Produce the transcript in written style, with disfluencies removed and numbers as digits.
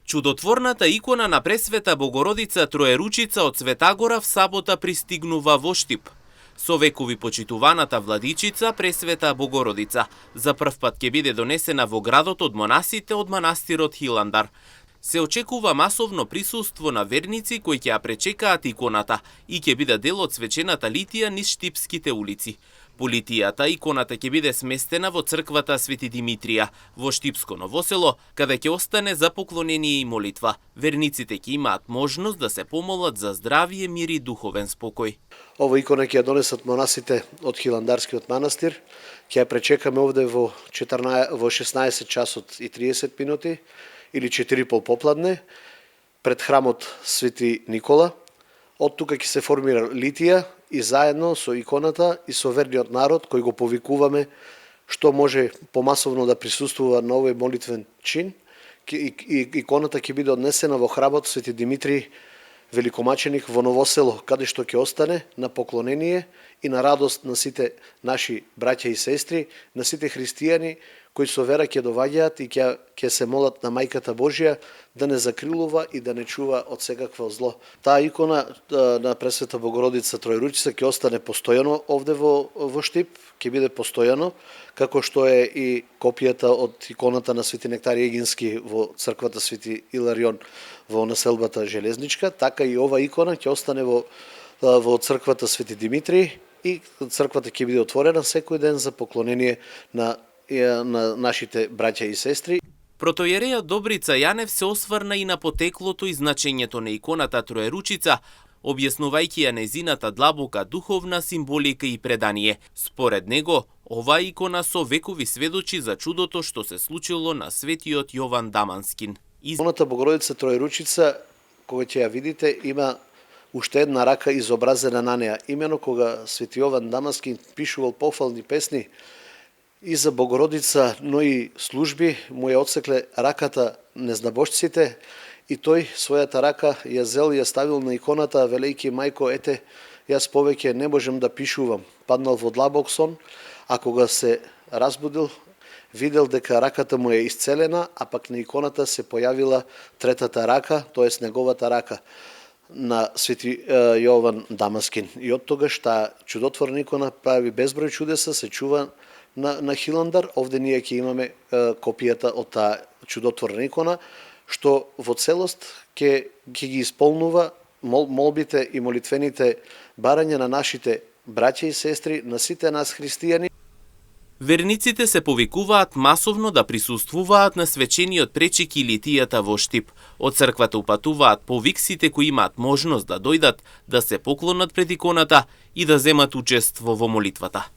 Чудотворната икона на Пресвета Богородица Троеручица од Светагора в сабота пристигнува во Штип. Со векови почитуваната владичица Пресвета Богородица за прв пат ќе биде донесена во градот од монасите од манастирот Хиландар. Се очекува масовно присуство на верници кои ќе ја пречекаат иконата и ќе биде дел од свечената литија низ штипските улици. По литијата иконата ќе биде сместена во црквата Свети Димитрија во Штипско Новосело, каде ќе остане за поклонение и молитва. Верниците ќе имаат можност да се помолат за здравие, мир и духовен спокој. Ова икона ќе ја донесат монасите од Хиландарскиот манастир. Ќе ја пречекаме овде во 16 часот и 30 минути или 4:30 попладне пред храмот Свети Никола. Од тука ќе се формира литија и заедно со иконата и со верниот народ кој го повикуваме што може помасовно да присуствува на овој молитвен чин. Иконата ќе биде однесена во храмот Свети Димитрий Великомаченик во Новосело, каде што ќе остане на поклонение и на радост на сите наши браќа и сестри, на сите христијани кои со вера ќе доваѓаат и ќе се молат на Мајката Божја да не закрилува и да не чува од секакво зло. Таа икона на Пресвета Богородица Троеручица ќе остане постојано овде во Штип, ќе биде постојано, како што е и копијата од иконата на Свети Нектари Егински во црквата Свети Иларион во населбата Железничка, така и ова икона ќе остане во црквата Свети Димитрий и црквата ќе биде отворена секој ден за поклонение на нашите браќа и сестри. Протоиерејот Добрица Јанев се осврна и на потеклото и значењето на иконата Троеручица, објаснувајќи ја нејзината длабока духовна символика и предание. Според него, оваа икона со векови сведочи за чудото што се случило на светиот Јован Даманскин. Иконата Богородица Троеручица, кога ќе ја видите, има уште една рака изобразена на неа. Имено кога свети Јован Даманскин пишувал пофални песни и за Богородица, но и служби, му ја отсекле раката незнабожците и тој својата рака ја зел и ја ставил на иконата, велејќи мајко, ете, јас повеќе не можем да пишувам. Паднал во длабок сон, а кога се разбудил, видел дека раката му е исцелена, а пак на иконата се појавила третата рака, тоест неговата рака на свети Јован Дамаскин. И од тогаш таа чудотворна икона прави безброј чудеса, се чува на Хиландар. Овде ние ќе имаме копијата од таа чудотворна икона, што во целост ќе ги исполнува молбите и молитвените барања на нашите браќа и сестри, на сите нас христијани. Верниците се повикуваат масовно да присуствуваат на свечениот пречик и литијата во Штип. Од црквата упатуваат повик сите кои имаат можност да дојдат, да се поклонат пред иконата и да земат учество во молитвата.